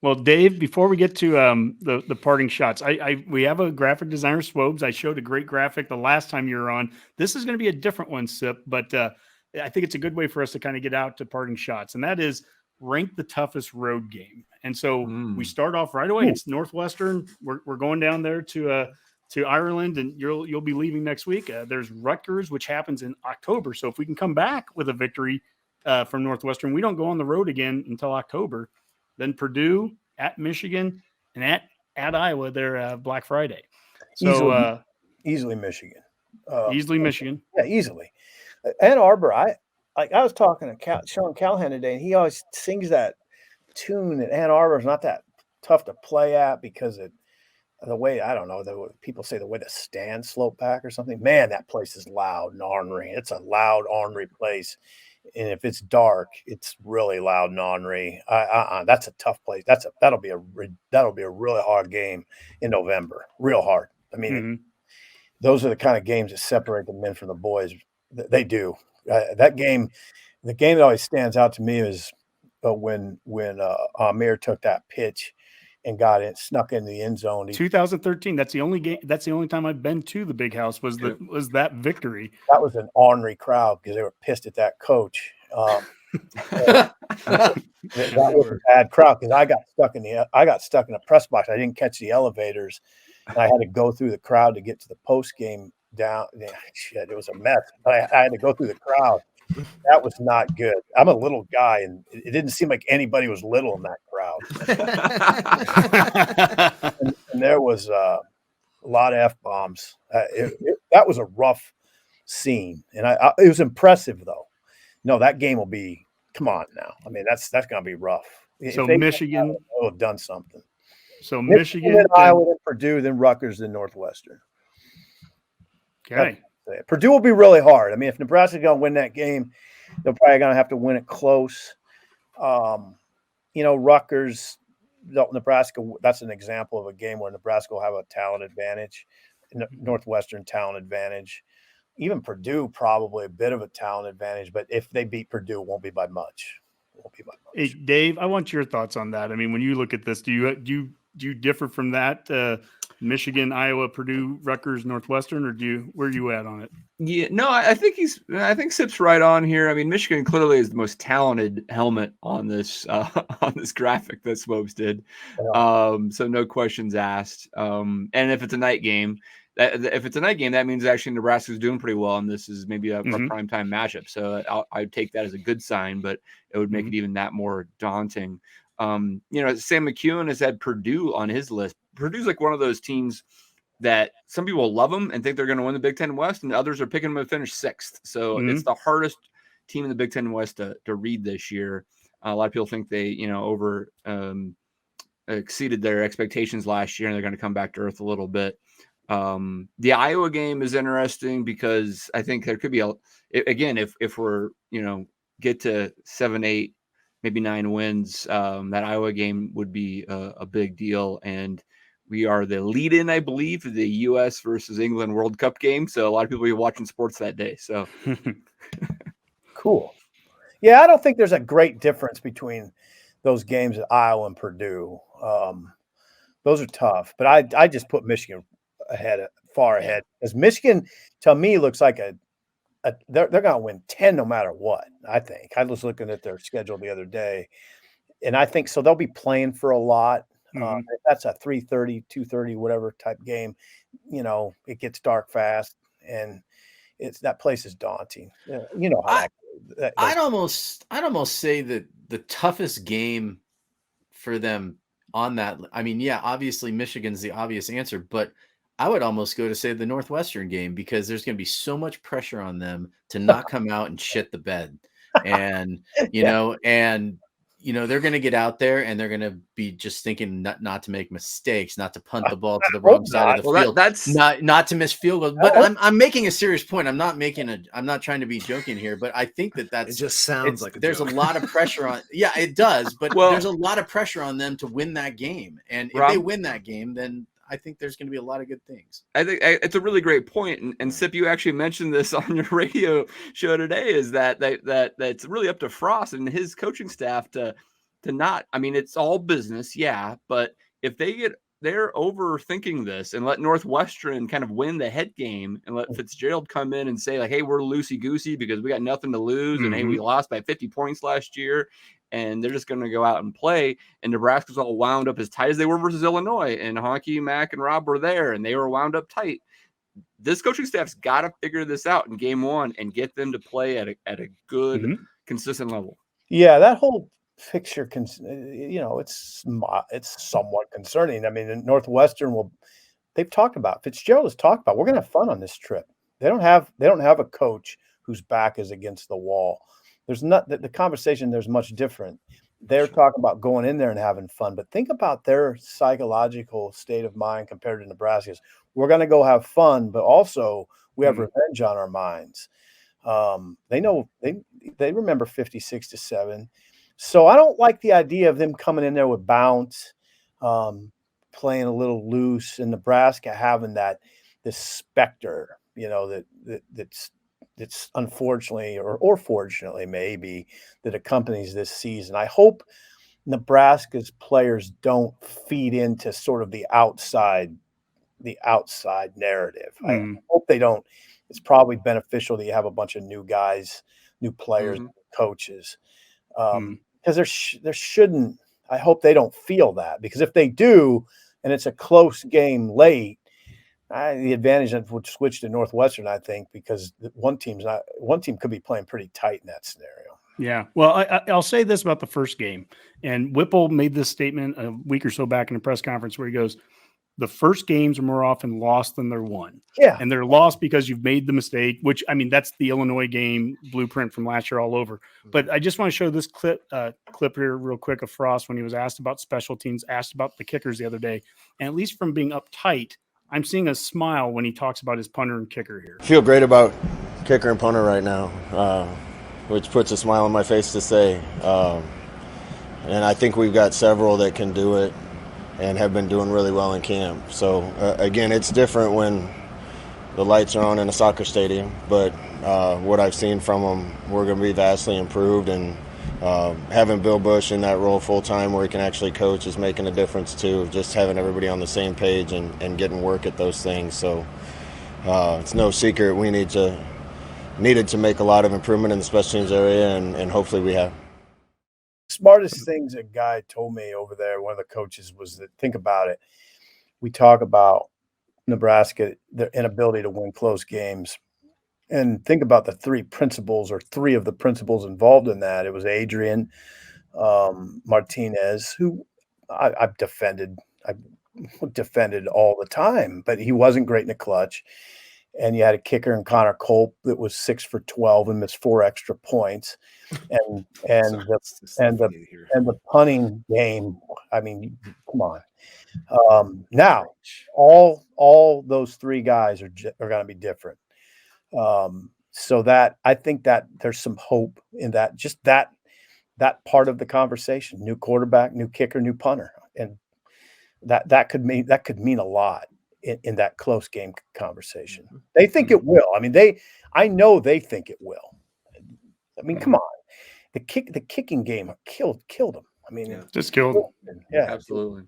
Well, Dave, before we get to the parting shots, we have a graphic designer, Swobes. I showed a great graphic the last time you were on. This is going to be a different one, Sip, but I think it's a good way for us to kind of get out to parting shots, and that is rank the toughest road game. And so we start off right away. It's Northwestern. We're going down there to Ireland, and you'll be leaving next week. There's Rutgers, which happens in October. So if we can come back with a victory from Northwestern, we don't go on the road again until October. Then Purdue, at Michigan, and at Iowa, they're Black Friday. So easily Michigan. Easily Michigan. Yeah, easily. Ann Arbor, I was talking to Sean Callahan today, and he always sings that tune that Ann Arbor is not that tough to play at because the way, I don't know, people say the way the stands slope back or something. Man, that place is loud and ornery. It's a loud, ornery place. And if it's dark, it's really loud and ornery. That's a tough place. That'll be a really hard game in November. Real hard. I mean, those are the kind of games that separate the men from the boys. They do. That game, the game that always stands out to me is when Amir took that pitch and got it, snuck in the end zone. 2013. That's the only game. That's the only time I've been to the Big House. Was that victory? That was an ornery crowd because they were pissed at that coach. That was a bad crowd because I got stuck in the press box. I didn't catch the elevators, and I had to go through the crowd to get to the post game down. Shit, it was a mess. But I had to go through the crowd. That was not good. I'm a little guy, and it didn't seem like anybody was little in that crowd. and there was a lot of F-bombs. That was a rough scene, and it was impressive, though. No, that game will be – come on now. I mean, that's going to be rough. So Michigan – will have done something. So Michigan then Iowa, then Purdue, then Rutgers, then Northwestern. Okay. Purdue will be really hard. I mean, if Nebraska's going to win that game, they're probably going to have to win it close. Rutgers, Nebraska, that's an example of a game where Nebraska will have a talent advantage, Northwestern talent advantage. Even Purdue, probably a bit of a talent advantage, but if they beat Purdue, it won't be by much. Hey, Dave, I want your thoughts on that. I mean, when you look at this, do you differ from that? Michigan, Iowa, Purdue, Rutgers, Northwestern, or where are you at on it? Yeah, no, I think Sip's right on here. I mean, Michigan clearly is the most talented helmet on this graphic that Swopes did. So no questions asked. And if it's a night game, that means actually Nebraska's doing pretty well, and this is maybe a primetime matchup. So I'd take that as a good sign, but it would make it even that more daunting. Sam McEwen has had Purdue on his list. Purdue's like one of those teams that some people love them and think they're going to win the Big Ten West, and others are picking them to finish sixth. So it's the hardest team in the Big Ten West to read this year. A lot of people think they, over exceeded their expectations last year, and they're going to come back to earth a little bit. The Iowa game is interesting because I think there could be if we're, get to 7, 8, maybe 9 wins, that Iowa game would be a big deal. And we are the lead-in, I believe, to the U.S. versus England World Cup game. So a lot of people will be watching sports that day. So cool. Yeah, I don't think there's a great difference between those games at Iowa and Purdue. Those are tough, but I just put Michigan far ahead, because Michigan, to me, looks like they're going to win 10 no matter what. I think I was looking at their schedule the other day, and I think so. They'll be playing for a lot. That's a 3:30, 2:30, whatever type game. It gets dark fast, and that place is daunting. How I'd almost say that the toughest game for them on that. I mean, yeah, obviously Michigan's the obvious answer, but I would almost go to say the Northwestern game, because there's going to be so much pressure on them to not come out and shit the bed. And, they're going to get out there and they're going to be just thinking not to make mistakes, not to punt the ball to the wrong side of the field. That's not to miss field goals. But I'm making a serious point. I'm not trying to be joking here, but I think that's it just sounds like there's joke. A lot of pressure on. Yeah, it does. But there's a lot of pressure on them to win that game. And if they win that game, then I think there's going to be a lot of good things. I think it's a really great point. And Sip, you actually mentioned this on your radio show today, is that it's really up to Frost and his coaching staff to to not. I mean, it's all business, yeah, but if they're overthinking this and let Northwestern kind of win the head game and let Fitzgerald come in and say, like, hey, we're loosey-goosey because we got nothing to lose. And hey, we lost by 50 points last year. And they're just going to go out and play. And Nebraska's all wound up as tight as they were versus Illinois. And Honky, Mac, and Rob were there, and they were wound up tight. This coaching staff's got to figure this out in game one and get them to play at a good, consistent level. Yeah, that whole picture, it's somewhat concerning. I mean, Northwestern they've talked about, Fitzgerald has talked about, we're going to have fun on this trip. They don't have a coach whose back is against the wall. There's not the conversation. There's much different. They're talking about going in there and having fun, but think about their psychological state of mind compared to Nebraska's. We're going to go have fun, but also we have revenge on our minds. They know they remember 56-7. So I don't like the idea of them coming in there with bounce, playing a little loose, and Nebraska having this specter, that's unfortunately or fortunately maybe that accompanies this season. I hope Nebraska's players don't feed into sort of the outside narrative. I hope they don't. It's probably beneficial that you have a bunch of new guys, new players, coaches, because there shouldn't. I hope they don't feel that, because if they do, and it's a close game late, the advantage would switch to Northwestern, I think, because one team could be playing pretty tight in that scenario. Yeah. Well, I'll say this about the first game, and Whipple made this statement a week or so back in a press conference where he goes, the first games are more often lost than they're won. Yeah. And they're lost because you've made the mistake, which, I mean, that's the Illinois game blueprint from last year all over. But I just want to show this clip here real quick of Frost when he was asked about special teams, asked about the kickers the other day. And at least from being uptight, I'm seeing a smile when he talks about his punter and kicker here. I feel great about kicker and punter right now, which puts a smile on my face to say. And I think we've got several that can do it and have been doing really well in camp. So, again, it's different when the lights are on in a soccer stadium, but what I've seen from them, we're going to be vastly improved, and having Bill Bush in that role full-time where he can actually coach is making a difference too, just having everybody on the same page and getting work at those things. So it's no secret we needed to make a lot of improvement in the special teams area, and hopefully we have. Smartest things a guy told me over there, one of the coaches, was that, think about it, we talk about Nebraska, their inability to win close games, and think about the three of the principals involved in that. It was Adrian Martinez, who I've defended all the time, but he wasn't great in the clutch. And you had a kicker in Connor Culp that was 6 for 12 and missed 4 extra points, and the punting game. I mean, come on. Now all those three guys are going to be different. So that I think that there's some hope in that. Just that part of the conversation: new quarterback, new kicker, new punter, and that could mean a lot in that close game conversation. They think it will. I mean, I know they think it will. I mean, come on, the kicking game killed them. I mean, just killed them. Yeah, Absolutely.